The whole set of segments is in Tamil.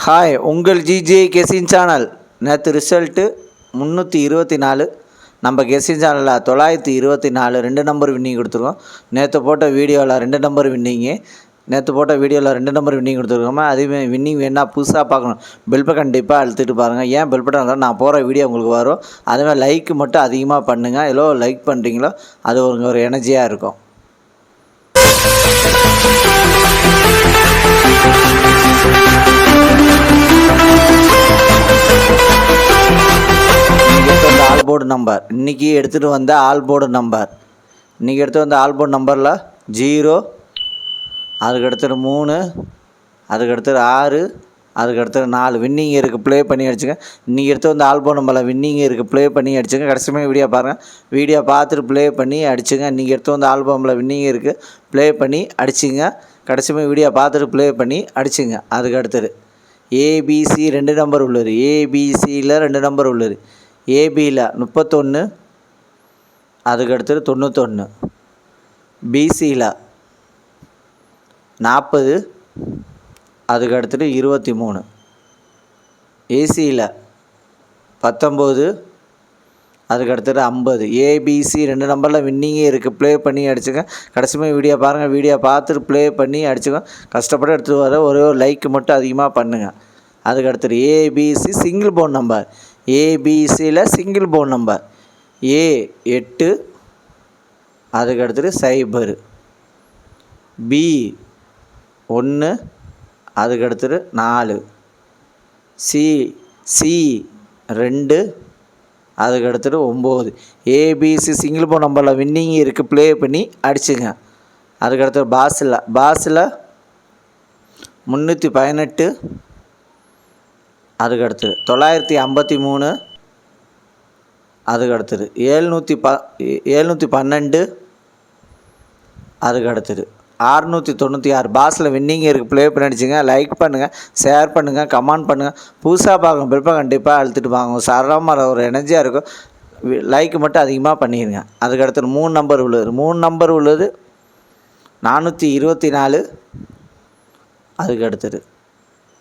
ஹாய், உங்கள் ஜிஜே கெஸின் சேனல். நேற்று ரிசல்ட்டு 324. நம்ம கெஸின் சேனலில் 924 2 நம்பர் வின்னிங் கொடுத்துருக்கோம். நேற்று போட்ட வீடியோவில் 2 நம்பர் வின்னிங்கு. கொடுத்துருக்கோமா. அதேமாதிரி வின்னிங் வேணால் புதுசாக பார்க்கணும். பெல் பட்டன் கண்டிப்பாக அழுத்திட்டு பாருங்கள். ஏன் பெல் பட்டன் இருந்தாலும் நான் போகிற வீடியோ உங்களுக்கு வரும். அதேமாதிரி லைக் மட்டும் அதிகமாக பண்ணுங்கள். எவ்வளோ லைக் பண்ணுறீங்களோ அது ஒரு எனர்ஜியாக இருக்கும். ஆல்போர்டு நம்பர் இன்றைக்கி எடுத்துகிட்டு வந்த ஆல்போர்டு நம்பரில் 0, அதுக்கடுத்தது 3, அதுக்கடுத்தது 6, அதுக்கடுத்தது 4 வின்னிங் இருக்குது. ப்ளே பண்ணி அடிச்சுங்க. இன்றைக்கி எடுத்து வந்த ஆல்போர்டு நம்பரில் வின்னிங் இருக்குது. ப்ளே பண்ணி அடிச்சுங்க. கடைசியுமே வீடியோ பாருங்கள். வீடியோ பார்த்துட்டு ப்ளே பண்ணி அடிச்சுங்க. இன்றைக்கி எடுத்து வந்த ஆல்பமில் வின்னிங் இருக்குது. ப்ளே பண்ணி அடிச்சுங்க. கடைசியுமே வீடியோ பார்த்துட்டு ப்ளே பண்ணி அடிச்சுங்க. அதுக்கு அடுத்தது ஏபிசி 2 நம்பர் உள்ளது. ஏபிசியில் 2 நம்பர் உள்ளது. ஏபியில் 31, அதுக்கடுத்தது 91, பிசியில் 40, அதுக்கடுத்தது 23, ஏசியில் 19, அதுக்கடுத்தது 50. ஏபிசி 2 நம்பரில் வின்னிங்கே இருக்குது. ப்ளே பண்ணி அடிச்சுங்க. கடைசியுமே வீடியோ பாருங்கள். வீடியோ பார்த்துட்டு ப்ளே பண்ணி அடிச்சுங்க. கஷ்டப்பட்டு எடுத்துகிட்டு வர ஒரே ஒரு லைக் மட்டும் அதிகமாக பண்ணுங்கள். அதுக்கடுத்தது ஏபிசி சிங்கிள் போன் நம்பர். ஏபிசியில் சிங்கிள் போன் நம்பர் A8, அதுக்கடுத்தது 0, B1, அதுக்கடுத்தது 4, C2, அதுக்கடுத்தது 9. ஏபிசி சிங்கிள் போன் நம்பரில் வின்னிங் இருக்குது. ப்ளே பண்ணி அடிச்சுங்க. அதுக்கடுத்தது பாஸில் 318, அதுக்கடுத்தது 953, அதுக்கடுத்தது 712, அதுக்கடுத்தது 696. பாஸில் வின்னிங் இருக்குது. ப்ளே பண்ணி அடிச்சுங்க. லைக் பண்ணுங்கள், ஷேர் பண்ணுங்கள், கமெண்ட் பண்ணுங்கள். புதுசாக பார்க்கணும் பெல்பா கண்டிப்பாக அழுத்திட்டு வாங்க. சரமாக ஒரு எனர்ஜியாக இருக்கும். லைக் மட்டும் அதிகமாக பண்ணிடுங்க. அதுக்கடுத்தது 3 நம்பர் உள்ளது. 424, அதுக்கடுத்தது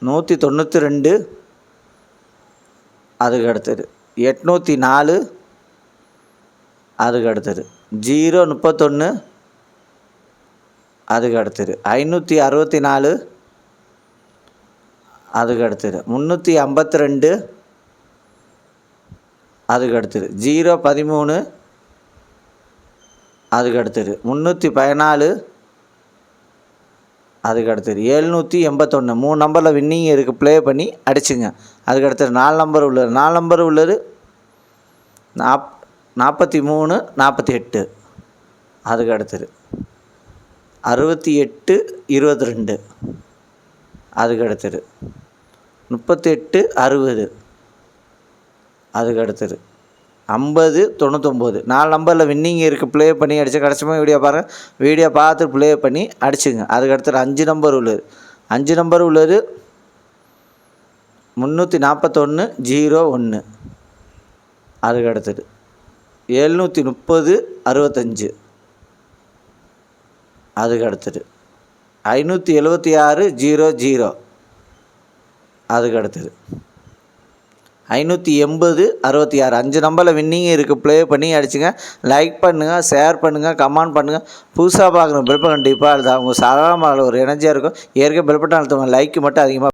192, அதுக்கடுத்தது 804, அதுக்கடுத்தது 031, அதுக்கடுத்தது 564, அதுக்கடுத்தது 352, அதுக்கடுத்தது 013, அதுக்கடுத்தது 314, அதுக்கடுத்தது 781. 3 நம்பரில் வின்னிங் இருக்குது. ப்ளே பண்ணி அடிச்சுங்க. அதுக்கடுத்தது 4 நம்பர் உள்ளது. 43, 48, அதுக்கடுத்தது 68, 22, அதுக்கடுத்தது 38, 60, அதுக்கடுத்தது 50, 99. 4 நம்பரில் வின்னிங் இருக்குது. ப்ளே பண்ணி அடிச்சு கடைசியுமே வீடியோ பாருங்கள். வீடியோ பார்த்து ப்ளே பண்ணி அடிச்சுங்க. அதுக்கடுத்தது 5 நம்பர் உள்ளது. 341, 01, அதுக்கடுத்தது 730, 65, அதுக்கடுத்தது 576, 00, அதுக்கடுத்தது 580, 66. 5 நம்பரில் வின்னிங் இருக்குது. ப்ளே பண்ணி அடிச்சுங்க. லைக் பண்ணுங்கள், ஷேர் பண்ணுங்கள், கமெண்ட் பண்ணுங்கள். புதுசாக பார்க்குறோம் பெல் பட்டன் கண்டிப்பாக அழுத்தா. அவங்க சாதாரண ஒரு எனர்ஜியாக இருக்கும். ஏற்கனவே பெல் பட்டன் அழுத்தவங்க லைக் மட்டும் அதிகமாக